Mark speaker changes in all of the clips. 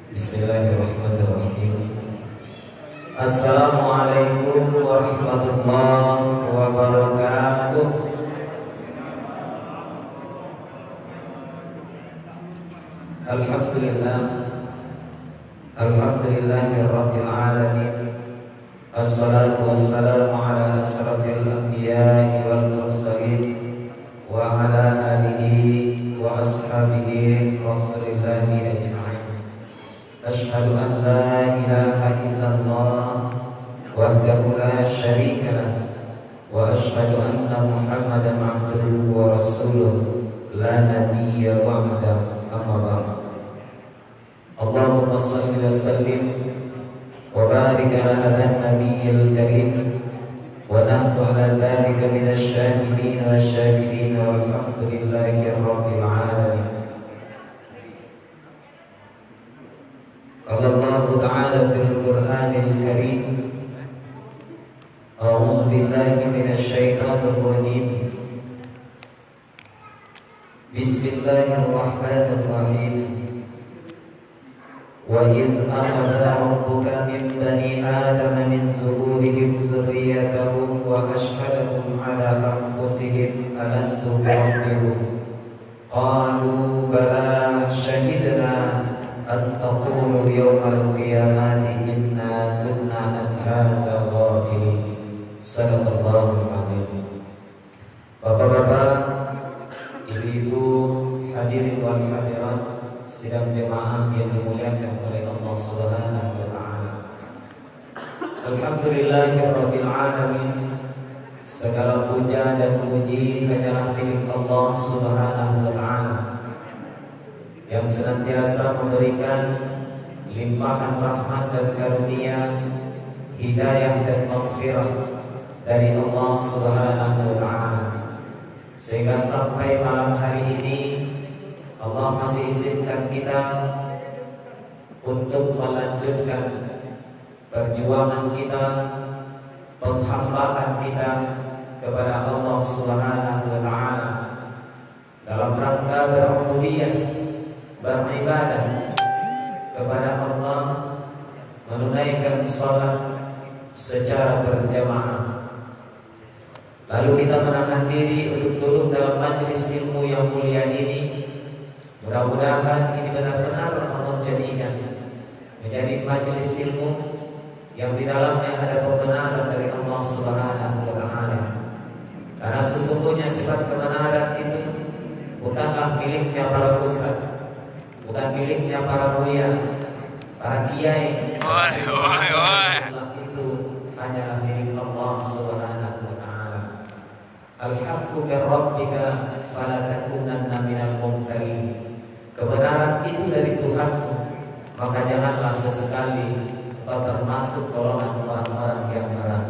Speaker 1: Bismillahirrahmanirrahim. Assalamualaikum warahmatullahi wabarakatuh. Alhamdulillah, alhamdulillahirabbil alamin. Assalatu wassalamu ala asrafil anbiya'i wal mursalin wa ala alihi wa ashabihi rasulillahi ajma'in. Asyhadu an la ilaha illallah wahdahu la syarika lah wa asyhadu anna Muhammadan abduhu wa rasuluh la nabiyya ba'dahu. Amma ba'd. Allahumma shalli wa sallim wa barik ala hadha an-nabiyyil karim wa nahnu ala dhalika minasy syahidin wa syakirin walhamdulillahi rabbil alamin. Qala Allah ta'ala fil Qur'anil Karim, a'udzu billahi minasy syaithanir rajim. Bismillahirrahmanirrahim. Wa idh akhadha rabbuka min bani adama min zuhurihim dzurriyyatahum wa ashhadahum ala anfusihim alastu bi rabbikum qalu bala shahidna an taqulu yawmal qiyamati inna kunna an hadza ghafilin. Sadaqallahul azim. Bapak-bapak, ibu-ibu, hadirin wal hadirat sidang jemaah yang dimuliakan oleh Allah Subhanahu wa taala. Alhamdulillahirabbil alamin. Segala puja dan puji hanyalah milik Allah Subhanahu wa taala yang senantiasa memberikan limpahan rahmat dan karunia, hidayah dan maghfirah dari Allah Subhanahu wa taala, sehingga sampai malam hari ini Allah masih izinkan kita untuk melanjutkan perjuangan kita, penghambaan kita kepada Allah Subhanahu wa taala dalam rangka berubudiyah, beribadah kepada Allah, menunaikan salat secara berjamaah. Lalu kita menahan diri untuk duduk dalam majelis ilmu yang mulia ini. Mudah-mudahan ini benar-benar Allah jadikan menjadi majelis ilmu yang di dalamnya ada pembenaran dari Allah Subhanahu wa taala. Karena sesungguhnya sifat kebenaran itu bukanlah miliknya para ustaz, bukan miliknya para buya, para kiai. Itu hanyalah milik Allah Subhanahu wa taala. Al-haqqu min rabbika fala takunanna minal mumtarin. Kebenaran itu dari Tuhanmu, maka janganlah sesekali kau termasuk golongan orang-orang yang marah.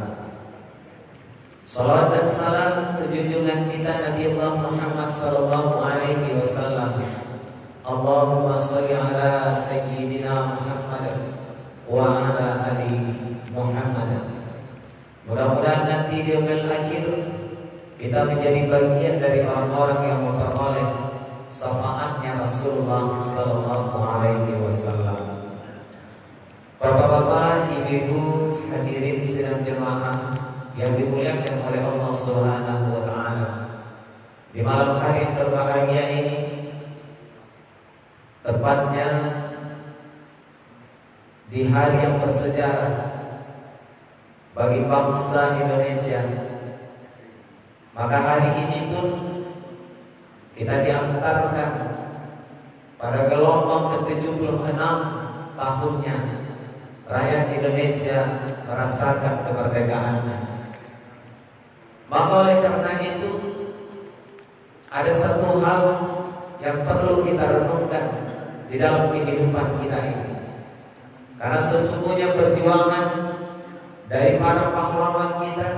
Speaker 1: Salawat dan salam junjungan kita Nabi Allah Muhammad sallallahu alaihi wasallam. Allahumma shalli ala sayyidina Muhammad wa ala ali Muhammad. Mudah-mudahan nanti di yaumil akhir kita menjadi bagian dari orang-orang yang memperoleh syafaatnya Rasulullah sallallahu alaihi wasallam. Bapak-bapak, ibu-ibu, hadirin sidang jemaah yang dimuliakan oleh Allah Subhanahu wa taala. Di malam hari yang berbahagia ini, tepatnya di hari yang bersejarah bagi bangsa Indonesia, maka hari ini pun kita diantarkan pada gelombang ke-76 tahunnya rakyat Indonesia merasakan kemerdekaannya. Maka oleh karena itu ada satu hal yang perlu kita renungkan di dalam kehidupan kita ini. Karena sesungguhnya perjuangan dari para pahlawan kita,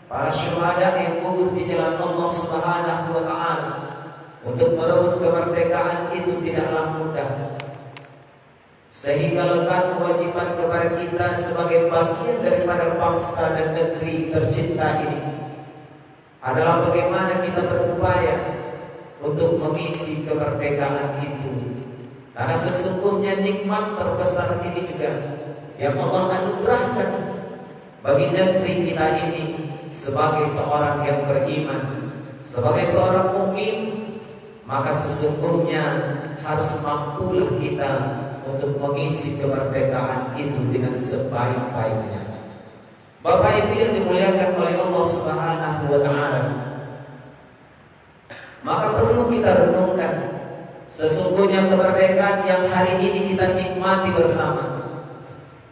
Speaker 1: para syuhada yang gugur di jalan Allah Subhanahu wa taala untuk merebut kemerdekaan itu tidaklah mudah. Sehingga lekat kewajiban kepada kita sebagai bagian daripada bangsa dan negeri tercinta ini adalah bagaimana kita berupaya untuk mengisi kemerdekaan itu Karena sesungguhnya nikmat terbesar ini juga yang Allah anugerahkan bagi negeri kita ini sebagai seorang yang beriman, sebagai seorang mukmin, maka sesungguhnya harus mampulah kita untuk mengisi kemerdekaan itu dengan sebaik-baiknya. Bapak Ibu yang dimuliakan oleh Allah Subhanahu wa taala, maka perlu kita renungkan sesungguhnya kemerdekaan yang hari ini kita nikmati bersama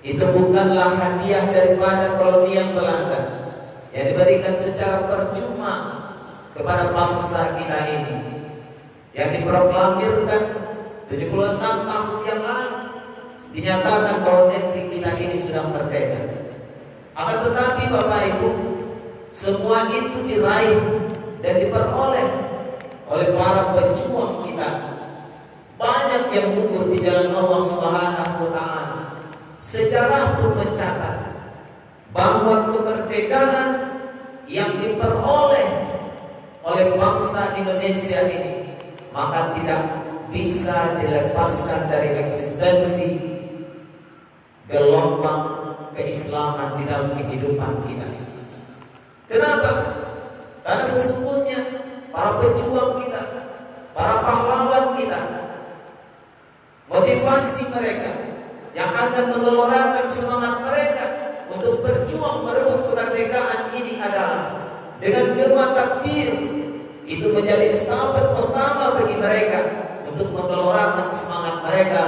Speaker 1: itu bukanlah hadiah daripada kolonial Belanda yang diberikan secara percuma kepada bangsa kita ini, yang diproklamirkan 76 tahun yang lalu dinyatakan bahwa negeri kita ini sudah merdeka. Akan tetapi Bapak Ibu, semua itu diraih dan diperoleh oleh para pejuang kita. Banyak yang gugur di jalan Allah Subhanahu wa taala. Sejarah pun mencatat bahwa kemerdekaan yang diperoleh oleh bangsa Indonesia ini maka tidak bisa dilepaskan dari eksistensi gelombang keislaman di dalam kehidupan kita ini. Kenapa? Karena sesungguhnya para pejuang kita, para pahlawan kita, motivasi mereka yang akan menggelorakan semangat mereka untuk berjuang merebut kemerdekaan ini adalah dengan firman takbir. Itu menjadi estafet pertama bagi mereka untuk menggelorakan semangat mereka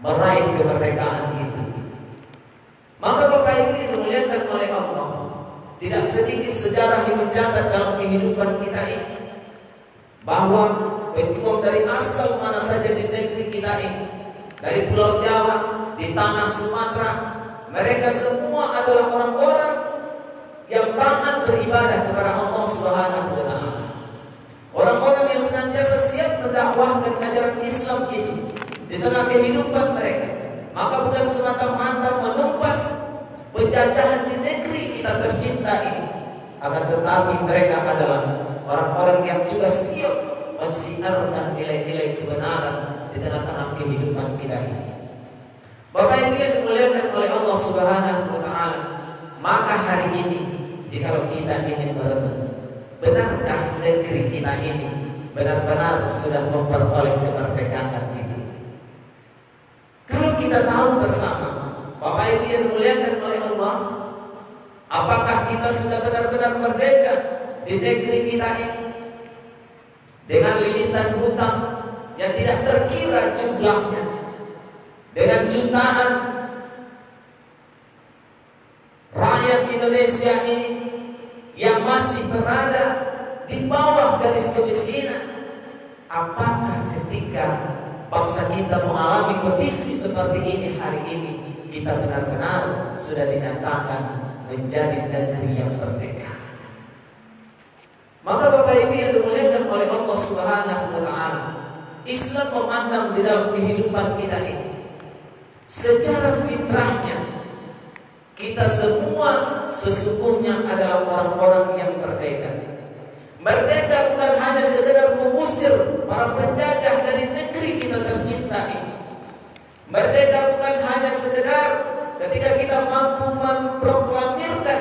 Speaker 1: meraih kemerdekaan itu. Maka Bapak Ibu dimuliakan oleh Allah, tidak sedikit sejarah yang mencatat dalam kehidupan kita ini bahwa pejuang dari asal mana saja di negeri kita ini, dari Pulau Jawa, di tanah Sumatera, mereka semua adalah orang-orang yang taat beribadah kepada Allah Subhanahu wa taala. Orang-orang yang senantiasa siap mendakwahkan ajaran Islam itu di tengah kehidupan mereka. Maka bukan semata-mata menumpas penjajahan di negeri kita tercinta ini, akan tetapi mereka adalah orang-orang yang juga siap mensiarkan nilai-nilai kebenaran di tengah-tengah kehidupan kita ini. Bapak Ibu yang dimuliakan oleh Allah Subhanahu wa taala, maka hari ini jika kita ingin merenung, benarkah negeri kita ini benar-benar sudah memperoleh kemerdekaan itu? Kalau kita tahu bersama, Bapak Ibu yang dimuliakan oleh Allah, apakah kita sudah benar-benar merdeka di negeri kita ini dengan lilitan hutang yang tidak terkira jumlahnya, dengan jutaan rakyat Indonesia ini yang masih berada di bawah garis kemiskinan? Apakah ketika bangsa kita mengalami kondisi seperti ini hari ini, kita benar-benar sudah dinyatakan menjadi negeri yang merdeka? Maka Bapak Ibu yang dimuliakan oleh Allah Subhanahu wa taala, Islam memandang di dalam kehidupan kita ini secara fitrahnya kita semua sesungguhnya adalah orang-orang yang merdeka. Merdeka bukan hanya sekedar mengusir para penjajah dari negeri kita tercinta ini. Merdeka bukan hanya sekedar ketika kita mampu memproklamirkan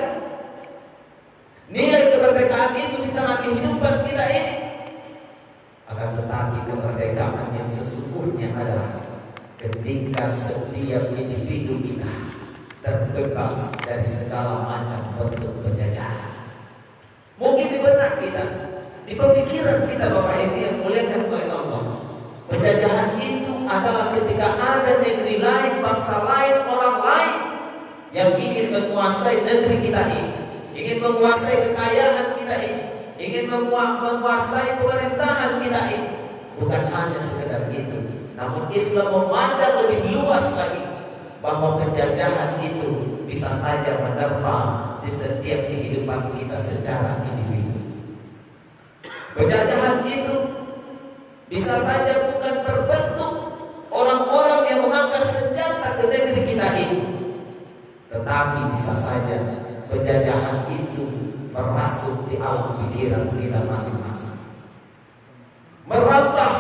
Speaker 1: nilai kemerdekaan itu di tengah kehidupan kita ini. Akan tetapi kemerdekaan yang sesungguhnya adalah ketika setiap individu kita terbebas dari segala macam bentuk penjajahan. Mungkin di benak kita, di pemikiran kita Bapak Ibu yang muliakan oleh Allah, penjajahan itu adalah ketika ada negeri lain, bangsa lain, orang lain yang ingin menguasai negeri kita ini, ingin menguasai kekayaan kita ini, ingin menguasai pemerintahan kita ini. Bukan hanya sekedar itu, namun Islam memandang lebih luas lagi bahwa penjajahan itu bisa saja menerpa di setiap kehidupan kita secara individu. Penjajahan itu bisa saja bukan terbentuk orang-orang yang mengangkat senjata ke negeri kita ini, tetapi bisa saja penjajahan itu merasuk di alam pikiran kita masing-masing, merambah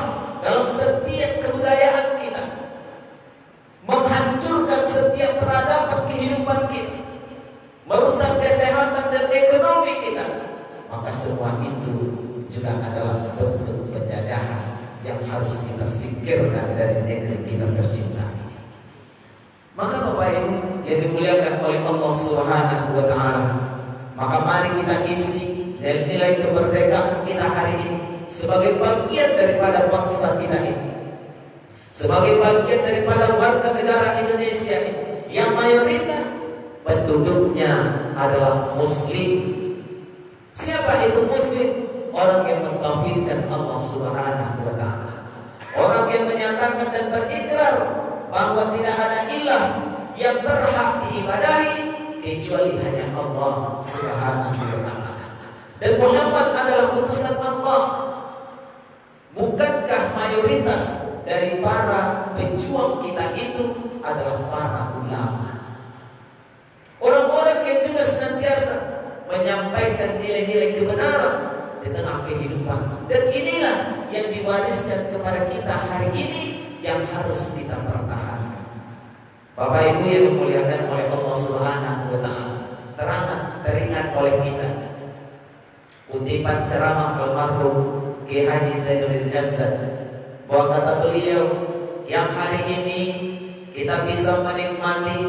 Speaker 1: dalam setiap kebudayaan disingkirkan dari negeri kita tercinta ini. Maka Bapak Ibu yang dimuliakan oleh Allah Subhanahu wa taala, maka mari kita isi dari nilai kemerdekaan kita hari ini sebagai bagian daripada bangsa kita ini, sebagai bagian daripada warga negara Indonesia ini, yang mayoritas penduduknya adalah Muslim. Siapa itu Muslim? Orang yang mentauhidkan Allah Subhanahu wa taala, orang yang menyatakan dan berikrar bahwa tidak ada ilah yang berhak diibadahi kecuali hanya Allah Subhanahu wa taala, dan Muhammad adalah utusan Allah. Bukankah mayoritas dari para pejuang kita itu adalah para ulama, orang-orang yang juga senantiasa menyampaikan nilai-nilai kebenaran di tengah kehidupan, dan inilah yang diwariskan kepada kita hari ini yang harus kita pertahankan. Bapak Ibu yang dimuliakan oleh Allah Subhanahu wa taala, teringat oleh kita kutipan ceramah almarhum Ki Haji Zainuddin Hamzah, bahwa kata beliau, yang hari ini kita bisa menikmati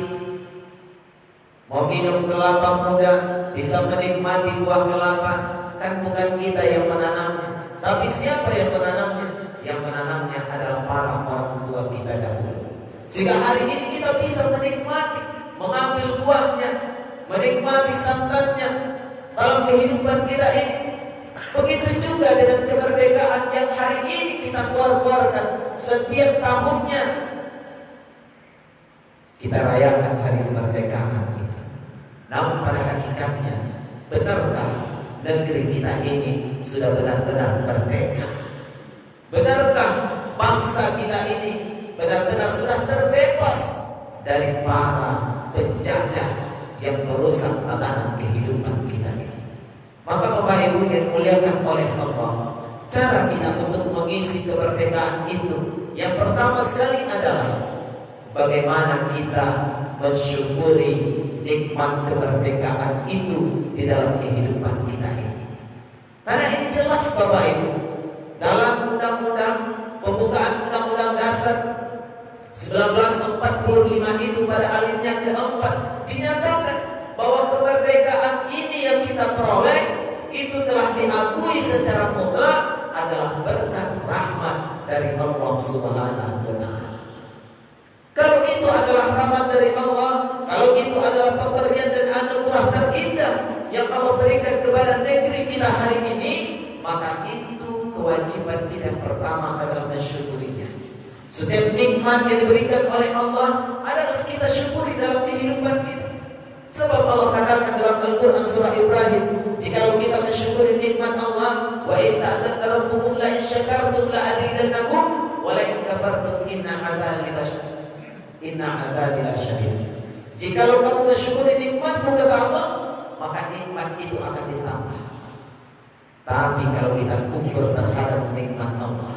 Speaker 1: meminum kelapa muda, bisa menikmati buah kelapa, kan bukan kita yang menanamnya, tapi siapa yang menanamnya? Yang menanamnya adalah para orang tua kita dahulu. Sehingga hari ini kita bisa menikmati, mengambil buahnya, menikmati santannya dalam kehidupan kita ini. Begitu juga dengan kemerdekaan yang hari ini kita keluarkan setiap tahunnya. Kita rayakan hari kemerdekaan itu. Namun pada hakikatnya, benarkah negeri kita ini sudah benar-benar merdeka? Benarkah bangsa kita ini benar-benar sudah terbebas dari para penjajah yang merusak tatanan kehidupan kita ini? Maka Bapak Ibu yang dimuliakan oleh Allah, cara kita untuk mengisi kemerdekaan itu, yang pertama sekali adalah bagaimana kita mensyukuri nikmat kemerdekaan itu di dalam kehidupan kita ini. Karena ini jelas Bapak Ibu, dalam undang-undang pembukaan Undang-Undang Dasar 1945 itu pada alinea keempat dinyatakan bahwa kemerdekaan ini yang kita peroleh itu telah diakui secara mutlak adalah berkat rahmat dari Allah Subhanahu wa taala. Kalau itu adalah rahmat dari Allah, kalau itu adalah pemberian dan anugerah terindah yang Allah berikan kepada negeri kita hari ini, maka itu kewajiban kita yang pertama adalah mensyukurinya. Setiap nikmat yang diberikan oleh Allah adalah kita syukuri dalam kehidupan kita. Sebab Allah katakan dalam Al-Quran surah Ibrahim, jika kita mensyukuri nikmat Allah, wa ista'zanna rabbukum la in syakartum la azidannakum wa la in kafartum inna adzabi lasyadid. Jika kamu mensyukuri nikmatku kata Allah, maka nikmat itu akan ditambah. Tapi kalau kita kufur terhadap nikmat Allah,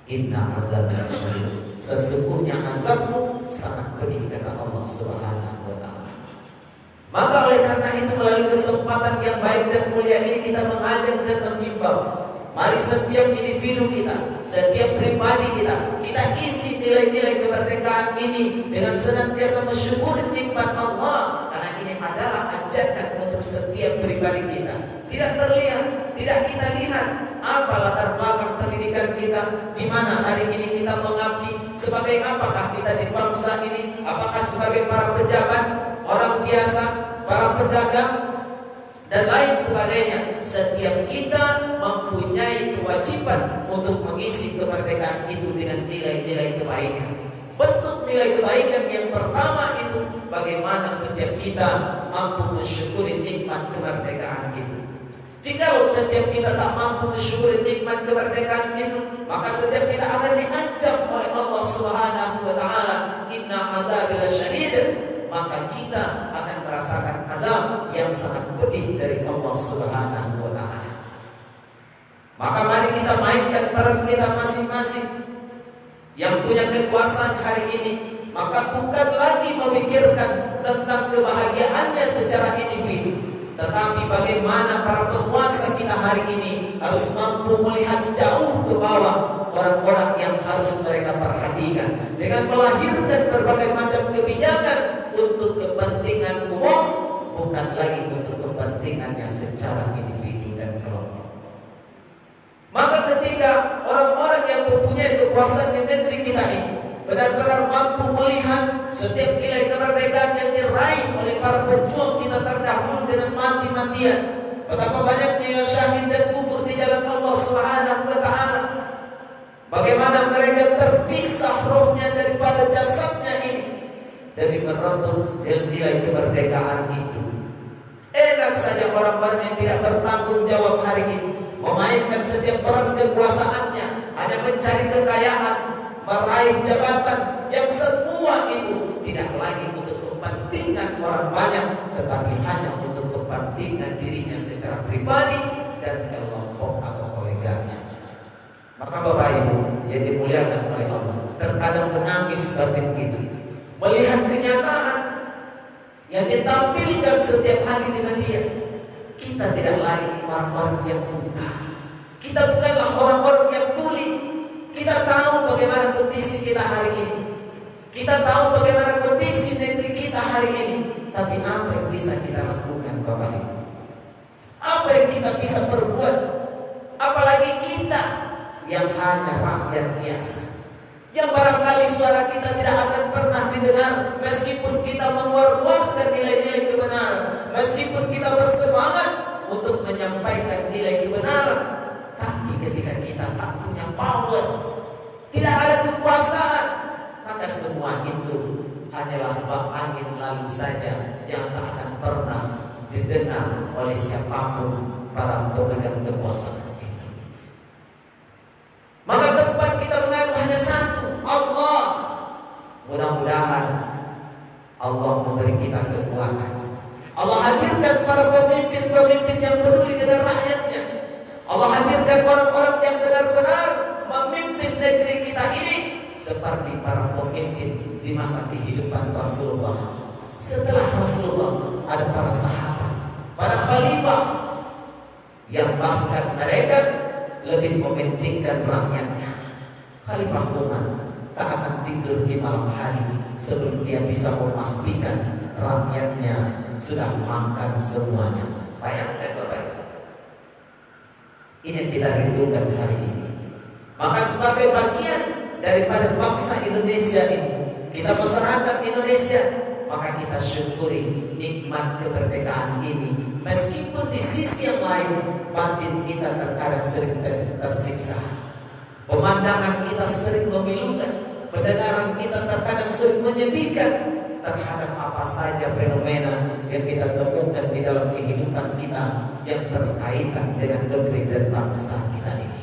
Speaker 1: inna adzabi lasyadid, sesungguhnya azabmu sangat pedih kata Allah Subhanahu wa taala. Maka oleh karena itu melalui kesempatan yang baik dan mulia ini kita mengajak dan menghimbau, mari setiap individu kita, setiap pribadi kita isi nilai-nilai kemerdekaan ini dengan senantiasa mensyukuri nikmat Allah, karena ini adalah ajakan untuk setiap pribadi kita. Tidak terlihat, tidak kita lihat apa latar belakang pendidikan kita, di mana hari ini kita mengabdi, sebagai apakah kita di bangsa ini, apakah sebagai para pejabat, orang biasa, para pedagang, dan lain sebagainya. Setiap kita mempunyai kewajiban untuk mengisi kemerdekaan itu dengan nilai-nilai kebaikan. Bentuk nilai kebaikan yang pertama itu bagaimana setiap kita mampu mensyukuri nikmat kemerdekaan itu. Jika setiap kita tak mampu mensyukuri nikmat kemerdekaan itu, maka setiap kita akan diancam oleh Allah Subhanahu wa taala, inna azabi lasyadid. Maka kita akan merasakan azab yang sangat pedih dari Allah Subhanahu wa taala. Maka mari kita mainkan peran kita masing-masing yang punya kekuasaan hari ini. Maka bukan lagi memikirkan tentang kebahagiaannya secara individu, tetapi bagaimana para penguasa kita hari ini harus mampu melihat jauh ke bawah orang-orang yang harus mereka perhatikan dengan melahirkan berbagai macam kebijakan untuk kepentingan umum, bukan lagi untuk kepentingannya secara individu dan kelompok. Maka ketika orang-orang yang mempunyai kekuasaan di negeri kita ini benar-benar mampu melihat setiap nilai kemerdekaan yang diraih oleh para pejuang kita terdahulu dengan mati-matian, betapa banyaknya yang syahid dan gugur di jalan Allah Subhanahu wa Ta'ala, bagaimana mereka terpisah rohnya daripada jasadnya ini demi merebut nilai kemerdekaan itu. Enak saja orang-orang yang tidak bertanggung jawab hari ini memainkan setiap peran kekuasaannya hanya mencari kekayaan, meraih jabatan yang semua itu tidak lagi untuk kepentingan orang banyak, tetapi hanya untuk kepentingan dirinya secara pribadi dan kelompok atau koleganya. Maka Bapak Ibu yang dimuliakan oleh Allah, terkadang menangis batin kita melihat kenyataan yang ditampilkan setiap hari di media. Kita tidak lagi orang-orang yang buta. Kita bukanlah orang-orang yang tuli. Kita tahu bagaimana kondisi kita hari ini. Kita tahu bagaimana kondisi negeri kita hari ini. Tapi apa yang bisa kita lakukan, Bapak Ibu? Apa yang kita bisa perbuat? Apalagi kita yang hanya rakyat biasa, yang barangkali suara kita tidak akan pernah didengar, meskipun kita mengeluarkan nilai-nilai kebenaran, meskipun kita bersemangat untuk menyampaikan nilai kebenaran. Tapi ketika kita tak punya power, tidak ada kekuasaan, maka semua itu hanyalah bak angin lalu saja yang tak akan pernah didengar oleh siapapun para pemegang kekuasaan itu. Maka tempat kita mengadu hanya satu, Allah. Mudah-mudahan Allah memberi kita kekuatan. Allah hadirkan para pemimpin-pemimpin yang peduli dengan rakyatnya. Allah hadirkan orang-orang yang benar-benar memimpin negeri kita ini seperti para pemimpin di masa kehidupan Rasulullah. Setelah Rasulullah ada para sahabat, para khalifah yang bahkan mereka lebih mementingkan rakyatnya. Khalifah Umar tak akan tidur di malam hari sebelum dia bisa memastikan rakyatnya sudah makan semuanya. Bayangkan Bapak, ini yang kita rindukan hari ini. Maka sebagai bagian daripada bangsa Indonesia ini, kita masyarakat Indonesia, maka kita syukuri nikmat kemerdekaan ini. Meskipun di sisi yang lain batin kita terkadang sering tersiksa, pemandangan kita sering memilukan, pendengaran kita terkadang sering menyedihkan terhadap apa saja fenomena yang kita temukan di dalam kehidupan kita yang berkaitan dengan negeri dan bangsa kita ini.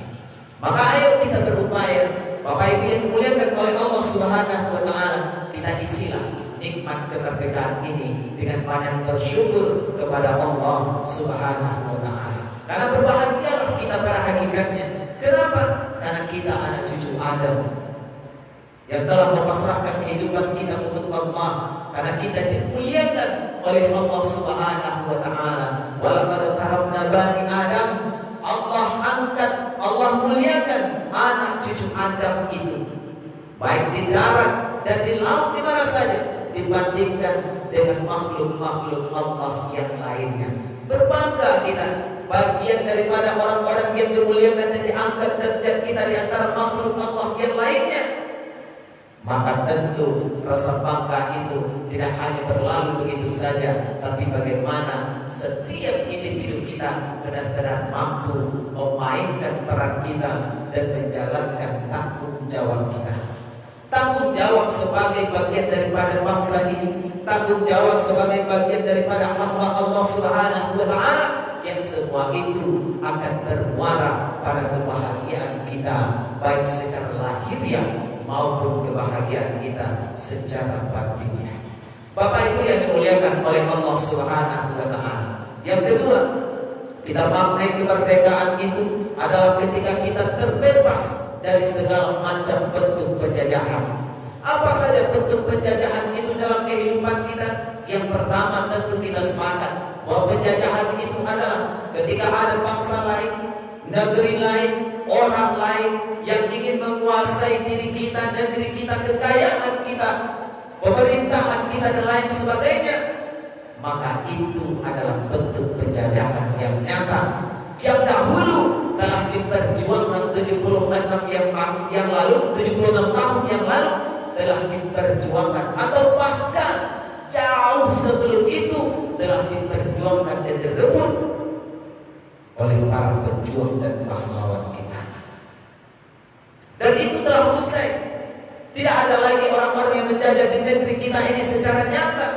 Speaker 1: Maka ayo kita berupaya, Bapak Ibu yang dimuliakan oleh Allah Subhanahu wa Ta'ala, kita isilah nikmat kemerdekaan ini dengan banyak bersyukur kepada Allah Subhanahu wa Ta'ala. Karena berbahagialah kita pada hakikatnya. Kenapa? Karena kita anak cucu Adam yang telah memasrahkan kehidupan kita untuk Allah. Karena kita dimuliakan oleh Allah Subhanahu wa Ta'ala. Walaqad karamna bani Adam. Allah angkat, Allah muliakan anak cucu Adam itu, baik di darat dan di laut, di mana saja, dibandingkan dengan makhluk-makhluk Allah yang lainnya. Berbangga kita bagian daripada orang-orang yang dimuliakan dan diangkat derajat kita di antara makhluk Allah yang lainnya. Maka tentu rasa bangga itu tidak hanya berlalu begitu saja, tapi bagaimana setiap individu kita benar-benar mampu memainkan peran kita dan menjalankan tanggung jawab kita. Tanggung jawab sebagai bagian daripada bangsa ini, tanggung jawab sebagai bagian daripada hamba Allah Subhanahu wa Ta'ala, yang semua itu akan bermuara pada kebahagiaan kita, baik secara lahiriah maupun kebahagiaan kita secara batinnya. Bapak Ibu yang dimuliakan oleh Allah Subhanahu wa Ta'ala. Yang kedua, kita maknai kemerdekaan itu adalah ketika kita terbebas dari segala macam bentuk penjajahan. Apa saja bentuk penjajahan itu dalam kehidupan kita? Yang pertama, tentu kita sepakat bahwa penjajahan itu adalah ketika ada bangsa lain negeri lain, orang lain yang ingin menguasai diri kita, negeri kita, kekayaan kita, pemerintahan kita dan lain sebagainya, maka itu adalah bentuk penjajahan yang nyata yang dahulu telah diperjuangkan 76 tahun yang lalu telah diperjuangkan, atau bahkan jauh sebelum itu telah diperjuangkan dan direbut oleh para pejuang dan pahlawan kita. Dan itu telah usai. Tidak ada lagi orang-orang yang menjajah di negeri kita ini secara nyata,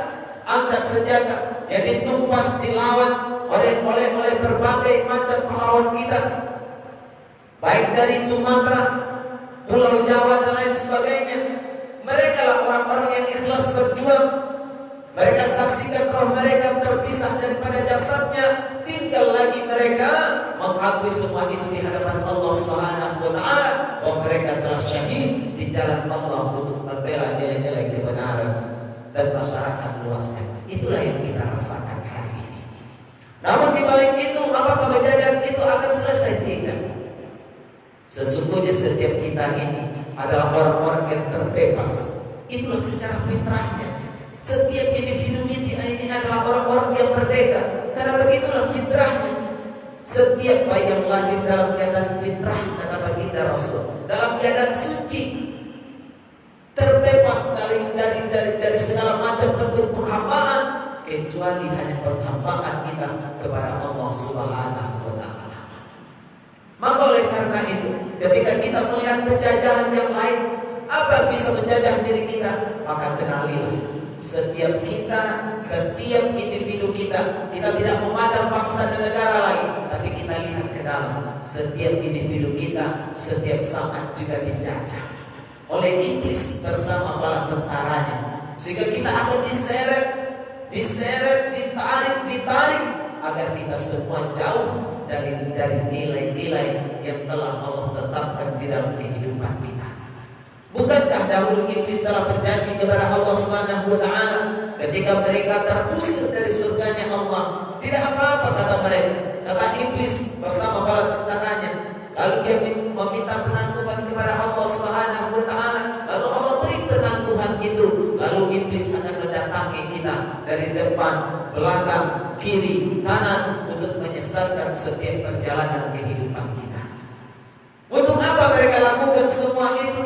Speaker 1: angkat senjata yang ditumpas, dilawan oleh berbagai macam pahlawan kita, baik dari Sumatera, Pulau Jawa dan lain sebagainya. Mereka lah orang-orang yang ikhlas berjuang. Mereka saksikan roh mereka terpisah daripada jasadnya. Tinggal lagi mereka mengakui semua itu di hadapan Allah Subhanahu wa Ta'ala, bahwa mereka telah syahid di jalan Allah untuk membela nilai-nilai kebenaran dan masyarakat luasnya. Itulah yang kita rasakan hari ini. Namun di balik itu, apakah penjajahan itu akan selesai? Tidak. Sesungguhnya setiap kita ini adalah orang-orang yang terbebas. Itulah secara fitrahnya. Setiap individu kita ini adalah orang-orang yang merdeka, karena begitulah fitrahnya. Setiap bayi yang lahir dalam keadaan fitrah, kata baginda Rasul, dalam keadaan suci, terbebas dari segala macam bentuk penghambaan, kecuali hanya penghambaan kita kepada Allah Subhanahu wa Ta'ala. Maka oleh karena itu, ketika kita melihat penjajahan yang lain, apa bisa menjajah diri kita, maka kenalilah setiap kita, setiap individu kita tidak memandang bangsa dan negara lain, tapi kita lihat ke dalam. Setiap individu kita setiap saat juga dijajah oleh iblis bersama bala tentaranya, sehingga kita akan diseret, ditarik agar kita semua jauh dari nilai-nilai yang telah Allah tetapkan di dalam kehidupan kita. Bukankah dahulu iblis telah berjanji kepada Allah Subhanahu wa Ta'ala ketika mereka terusir dari surganya Allah? Tidak apa-apa, kata mereka, kata iblis bersama bala tentaranya. Lalu dia meminta penangguhan kepada Allah Subhanahu wa Ta'ala. Lalu Allah beri penangguhan itu. Lalu iblis akan mendatangi kita dari depan, belakang, kiri, kanan untuk menyesatkan setiap perjalanan kehidupan kita. Untuk apa mereka lakukan semua itu?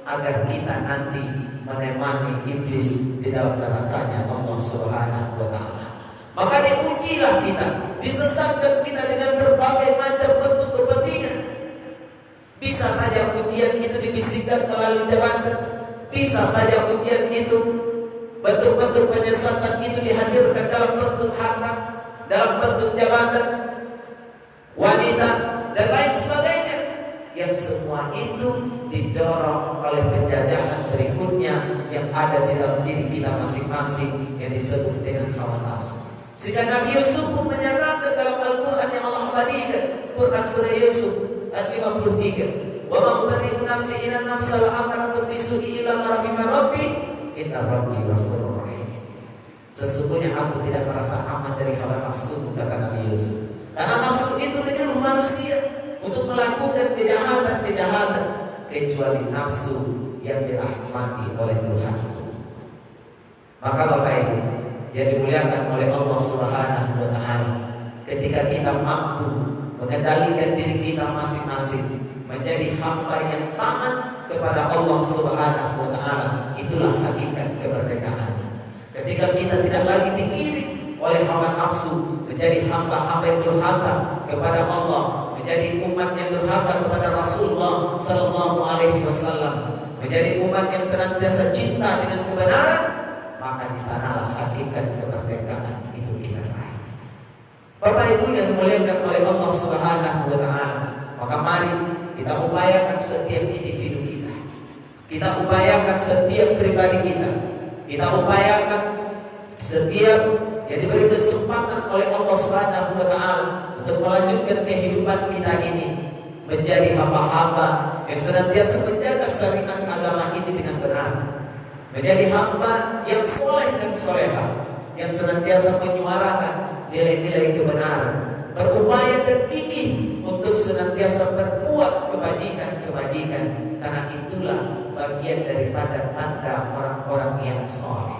Speaker 1: Agar kita nanti menemani iblis di dalam nerakanya Allah Subhanahu wa Ta'ala. Maka diujilah kita, disesatkan kita dengan berbagai macam bentuk kepentingan. Bisa saja ujian itu dibisikkan melalui jabatan, bisa saja ujian itu, bentuk-bentuk penyesatan itu dihadirkan dalam bentuk harta, dalam bentuk jabatan, wanita dan lain sebagainya. Yang semua itu didorong oleh penjajahan berikutnya yang ada di dalam diri kita masing-masing, yang disebut dengan hawa nafsu. Sehingga Nabi Yusuf pun menyatakan dalam Al-Quran yang Allah abadikan, Quran surah Yusuf ayat 53, wa ma ubarri'u nafsi inna nafsa la'amaratu bisu'i illa ma rahima rabbi inna rabbi ghafurur rahim. Sesungguhnya aku tidak merasa aman dari hawa nafsu, kata Nabi Yusuf. Karena nafsu itu menyuruh manusia untuk melakukan kejahatan, kecuali nafsu yang dirahmati oleh Tuhan. Maka Bapak Ibu yang dimuliakan oleh Allah Subhanahu wa Ta'ala, ketika kita mampu mengendalikan diri kita masing-masing menjadi hamba yang taat kepada Allah Subhanahu wa Ta'ala, itulah hakikat kemerdekaan. Ketika kita tidak lagi digiring oleh hawa nafsu menjadi hamba-hamba yang durhaka kepada Allah, menjadi umat yang durhaka kepada Rasulullah Sallallahu Alaihi Wasallam, menjadi umat yang senantiasa cinta dengan kebenaran, maka di sanalah hakikat kemerdekaan itu kita raih. Bapak Ibu yang dimuliakan oleh Allah Subhanahu wa Ta'ala, maka mari kita upayakan setiap individu kita upayakan setiap pribadi kita upayakan setiap yang diberi kesempatan oleh Allah Subhanahu wa Ta'ala untuk melanjutkan kehidupan kita ini menjadi hamba-hamba yang senantiasa menjaga syariat agama ini dengan benar, menjadi hamba yang soleh dan soleha, yang senantiasa menyuarakan nilai-nilai kebenaran, berupaya dan gigih untuk senantiasa berbuat kebajikan-kebajikan, karena itulah bagian daripada tanda orang-orang yang soleh.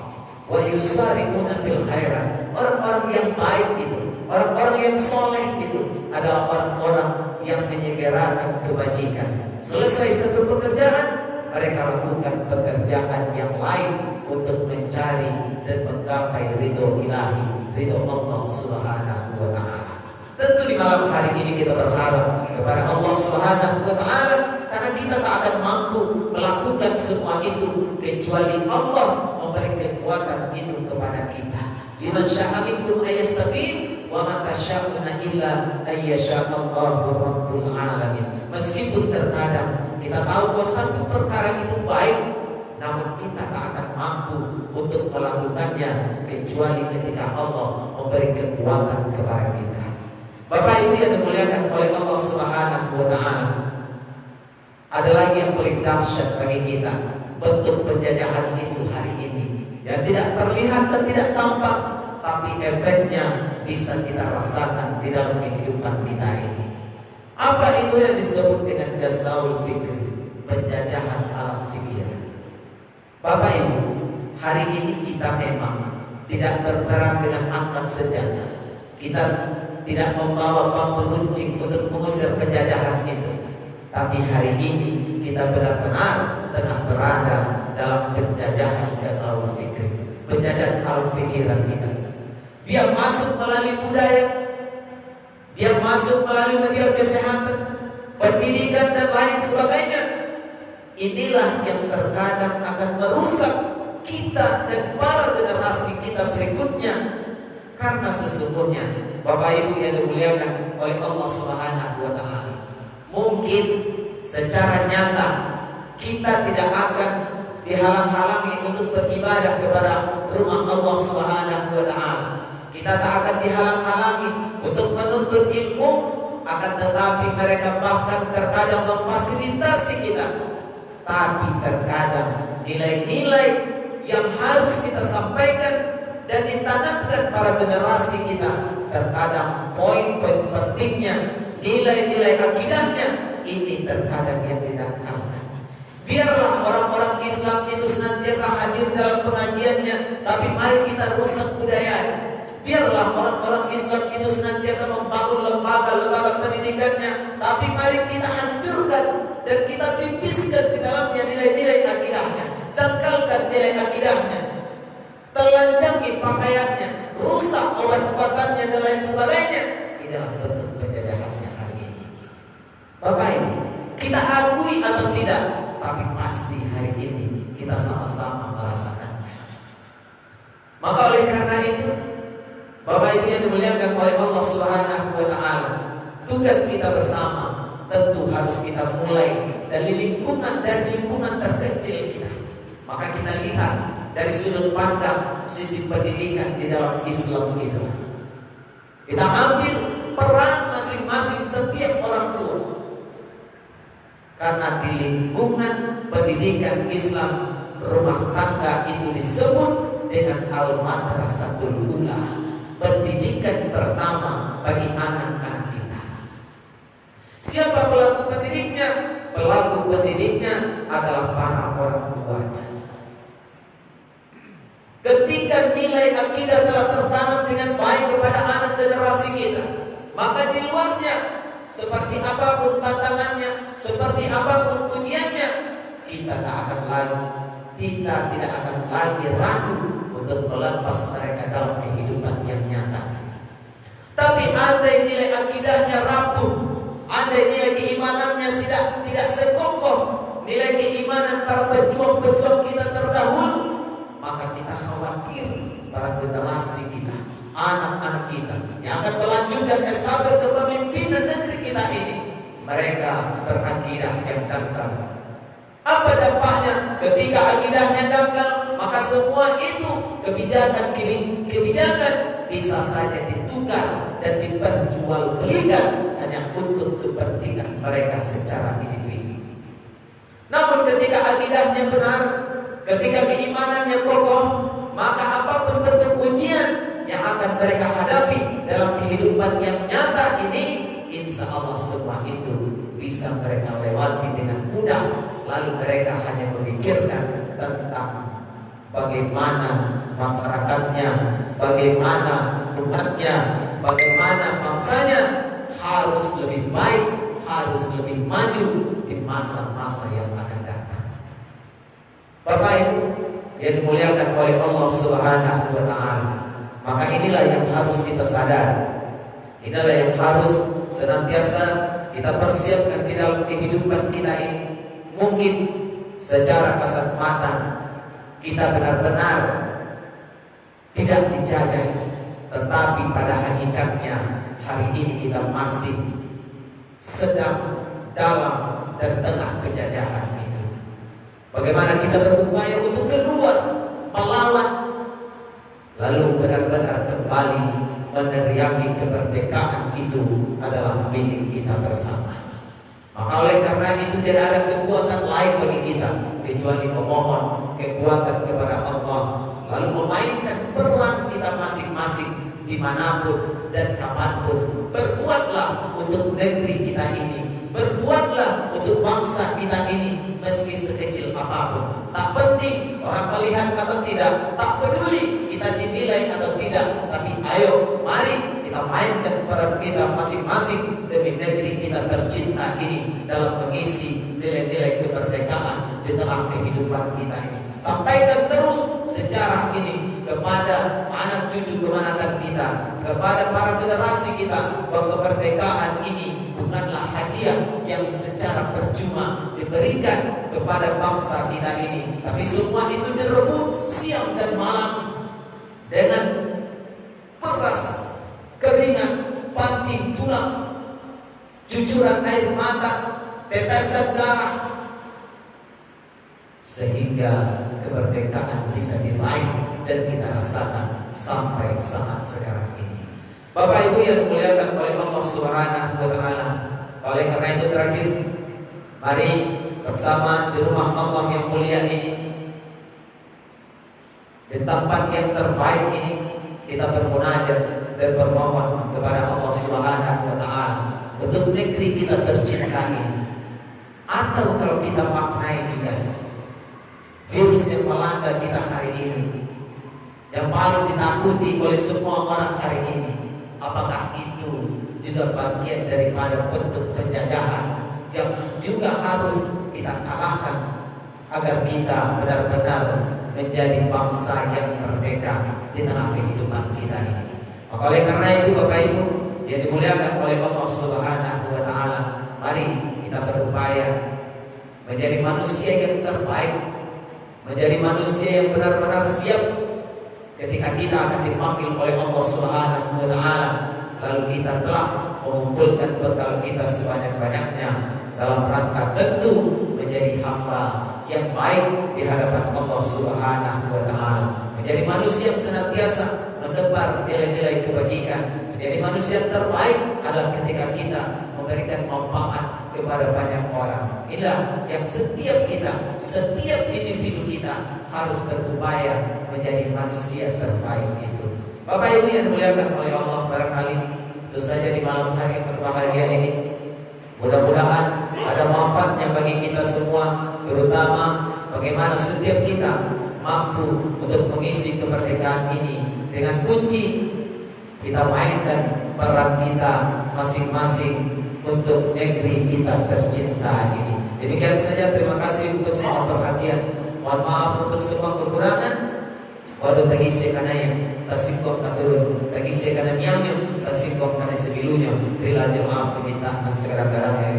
Speaker 1: Wa yusari'una fil khairat. Orang-orang yang baik itu, orang-orang yang soleh itu adalah orang-orang yang menyegerakan kebajikan. Selesai satu pekerjaan, mereka lakukan pekerjaan yang lain untuk mencari dan menggapai ridho ilahi, ridho Allah Subhanahu wa ta'ala. Tentu di malam hari ini kita berharap kepada Allah Subhanahu wa ta'ala, karena kita tak akan mampu melakukan semua itu kecuali Allah memberi kekuatan itu kepada kita. Liman syaa minkum ayastaqim wa ma tasyauna illa ayyasha'allahu rabbul alamin. Meskipun terkadang kita tahu bahwa satu perkara itu baik, namun kita tak akan mampu untuk melakukannya kecuali ketika Allah memberi kekuatan kepada kita. Bapak Ibu yang dimuliakan oleh Allah Subhanahu wa ta'ala, ada lagi yang paling dahsyat bagi kita, bentuk penjajahan itu hari ini yang tidak terlihat dan tidak tampak, tapi efeknya bisa kita rasakan di dalam kehidupan kita ini. Apa itu yang disebut dengan gazaul fikri, penjajahan alam fikir? Bapak Ibu, hari ini kita memang tidak berperang dengan angkat senjata. Kita tidak membawa bambu runcing untuk mengusir penjajahan itu. Tapi hari ini kita benar-benar tengah berada dalam penjajahan gazaul fikri, penjajahan alam pikiran kita. Dia masuk melalui budaya, dia masuk melalui media kesehatan, pendidikan dan lain sebagainya. Inilah yang terkadang akan merusak kita dan para generasi kita berikutnya. Karena sesungguhnya Bapak Ibu yang dimuliakan oleh Allah Subhanahu wa ta'ala, mungkin secara nyata kita tidak akan dihalang-halangi untuk beribadah kepada rumah Allah Subhanahu wa ta'ala. Kita tak akan dihalang-halangi untuk menuntut ilmu, akan tetapi mereka bahkan terkadang memfasilitasi kita. Tapi terkadang nilai-nilai yang harus kita sampaikan dan ditanamkan para generasi kita, terkadang poin-poin pentingnya, nilai-nilai akidahnya, ini terkadang yang didangkalkan. Biarlah orang-orang Islam itu senantiasa hadir dalam pengajiannya, tapi mari kita rusak budaya. Biarlah orang-orang Islam itu senantiasa membangun lembaga-lembaga pendidikannya, tapi mari kita hancurkan dan kita tipiskan di dalamnya nilai-nilai akidahnya, dangkalkan nilai akidahnya, telanjangi pakaiannya, rusak obat-obatannya dan lain sebagainya. Inilah bentuk penjajahannya hari ini. Bapak Ibu, kita akui atau tidak, tapi pasti hari ini kita sama-sama merasakannya. Maka oleh karena itu, Bapak Ibu yang dimuliakan oleh Allah Subhanahu wa ta'ala, tugas kita bersama tentu harus kita mulai dari lingkungan terkecil kita. Maka kita lihat dari sudut pandang sisi pendidikan di dalam Islam itu. Kita ambil peran masing-masing setiap orang tua. Karena di lingkungan pendidikan Islam, rumah tangga itu disebut dengan al-madrasatul ula, pendidikan pertama bagi anak-anak kita. Siapa pelaku pendidiknya? Pelaku pendidiknya adalah para orang tuanya. Ketika nilai akidah telah tertanam dengan baik kepada anak generasi kita, maka di luarnya, seperti apapun tantangannya, seperti apapun ujiannya, kita tidak akan lagi ragu untuk melepas mereka dalam kehidupan yang nyata. Tapi andai nilai akidahnya rapuh, andai nilai keimanannya tidak sekokoh, nilai keimanan para pejuang-pejuang kita terdahulu, maka kita khawatir para generasi kita, anak-anak kita yang akan melanjutkan estafet kepemimpinan negeri kita ini, mereka berakidah yang dangkal. Apa dampaknya ketika akidahnya dangkal? Maka semua itu kebijakan bisa saja ditukar dan diperjualbelikan hanya untuk kepentingan mereka secara individu. Namun ketika akidahnya benar, ketika keimanannya kokoh, maka apapun bentuk ujian yang akan mereka hadapi dalam kehidupan yang nyata ini, insya Allah semua itu bisa mereka lewati dengan mudah. Lalu mereka hanya memikirkan tentang bagaimana masyarakatnya, bagaimana umatnya, bagaimana bangsanya harus lebih baik, harus lebih maju di masa-masa yang akan datang. Bapak Ibu yang dimuliakan oleh Allah Subhanahu wa Ta'ala, maka inilah yang harus kita sadari. Inilah yang harus senantiasa kita persiapkan di dalam kehidupan kita ini. Mungkin secara kasat mata kita benar-benar tidak dijajah, tetapi pada hakikatnya hari ini kita masih sedang dalam dan tengah penjajahan itu. Bagaimana kita berupaya untuk keluar melawan, lalu benar-benar kembali meneriaki kemerdekaan itu adalah milik kita bersama. Maka oleh karena itu tidak ada kekuatan lain bagi kita kecuali memohon kekuatan kepada Allah, lalu memainkan peran kita masing-masing dimanapun dan kapanpun. Berbuatlah untuk negeri kita ini, berbuatlah untuk bangsa kita ini, meski sekecil apapun. Tak penting orang melihat atau tidak, tak peduli kita dinilai atau tidak, tapi ayo mari kita mainkan peran kita masing-masing demi negeri kita tercinta ini dalam mengisi nilai-nilai kemerdekaan di tengah kehidupan kita ini. Sampaikan terus sejarah ini kepada anak cucu kemanapun kita, kepada para generasi kita, bahwa kemerdekaan ini bukanlah hadiah yang secara percuma diberikan kepada bangsa kita ini, tapi semua itu direbut siang dan malam dengan peras, keringat, panting tulang, cucuran air mata, tetesan darah, sehingga kemerdekaan bisa diraih dan kita rasakan sampai saat sekarang ini. Bapak Ibu yang dimuliakan oleh Allah Subhanahu wa Ta'ala, oleh karena itu terakhir, mari bersama di rumah Allah yang mulia ini, di tempat yang terbaik ini, kita bermunajat dan bermohon kepada Allah Subhanahu wa Ta'ala untuk negeri kita tercinta ini. Atau kalau kita maknai juga virus yang melanda kita hari ini, yang paling ditakuti oleh semua orang hari ini, apakah itu juga bagian daripada bentuk penjajahan yang juga harus kita kalahkan agar kita benar-benar menjadi bangsa yang merdeka di tengah kehidupan kita ini. Maka oleh karena itu Bapak Ibu yang dimuliakan oleh Allah Subhanahu wa Ta'ala, mari kita berupaya menjadi manusia yang terbaik, menjadi manusia yang benar-benar siap ketika kita akan dipanggil oleh Allah Subhanahu wa Ta'ala. Lalu kita telah mengumpulkan bekal kita sebanyak-banyaknya dalam rangka tentu menjadi hamba yang baik di hadapan Allah Subhanahu wa Ta'ala, menjadi manusia yang senantiasa menebar nilai-nilai kebajikan, menjadi manusia terbaik adalah ketika kita memberikan manfaat kepada banyak orang. Inilah yang setiap kita, setiap individu kita harus berupaya menjadi manusia terbaik itu. Bapak Ibu yang dimuliakan oleh Allah, barangkali itu saja di malam hari yang berbahagia ini, mudah-mudahan ada manfaatnya bagi kita semua, terutama bagaimana setiap kita mampu untuk mengisi kemerdekaan ini dengan kunci kita mainkan peran kita masing-masing untuk negeri kita tercinta ini. Demikian saja, terima kasih untuk semua perhatian. Mohon maaf untuk semua kekurangan. Waduh tadi saya karena yang tasingkok turun, tadi saya karena nyamnya tasingkok karena sebilunya. Bila maaf permintaan segala-galanya.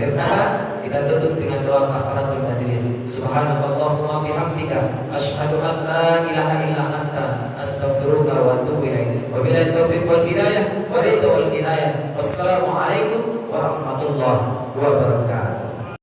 Speaker 1: Kita tutup dengan doa kafaratul majlis. Subhanallahumma bihamdika asyhadu an la ilaha